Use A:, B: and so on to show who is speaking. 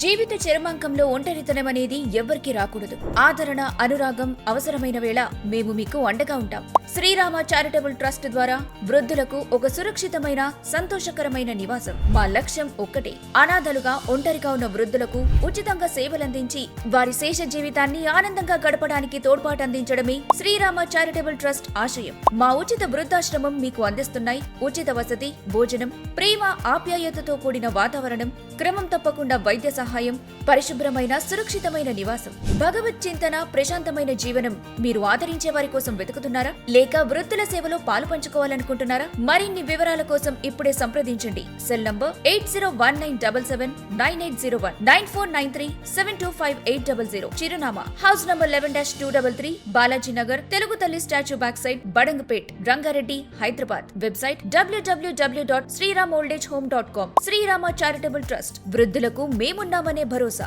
A: జీవిత చరమాంకంలో ఒంటరితనం అనేది ఎవ్వరికీ రాకూడదు. ఆదరణ, అనురాగం అవసరమైన వేళ మేము మీకు అండగా ఉంటాం. శ్రీరామ చారిటబుల్ ట్రస్ట్ ద్వారా వృద్ధులకు ఒక సురక్షితమైన, సంతోషకరమైన నివాసం. మా లక్ష్యం ఒక్కటే, అనాథలుగా, ఒంటరిగా ఉన్న వృద్ధులకు ఉచితంగా సేవలందించి వారి శేష జీవితాన్ని ఆనందంగా గడపడానికి తోడ్పాటు అందించడమే శ్రీరామ చారిటబుల్ ట్రస్ట్ ఆశయం. మా ఉచిత వృద్ధాశ్రమం మీకు అందిస్తున్నాయి ఉచిత వసతి, భోజనం, ప్రేమ, ఆప్యాయతతో కూడిన వాతావరణం, క్రమం తప్పకుండా వైద్య సహాయం, పరిశుభ్రమైన, సురక్షితమైన నివాసం. భగవత్ చింతన, ప్రశాంతమైన జీవనం. మీరు ఆదరించే వారి కోసం వెతుకుతున్నారా, లేక వృద్ధుల సేవలో పాలు పంచుకోవాలనుకుంటున్నారా? మరిన్ని వివరాల కోసం ఇప్పుడే సంప్రదించండి. Cell number 8019779801 9493725800. చిరునామా house number 11-233 Balaji Nagar, Telugu Talli statue back side, Badangpet, Rangareddy, Hyderabad. Website www.sriramoldageHome.com. Srirama charitable trust. వృద్ధులకు మేమున్నామనే భరోసా.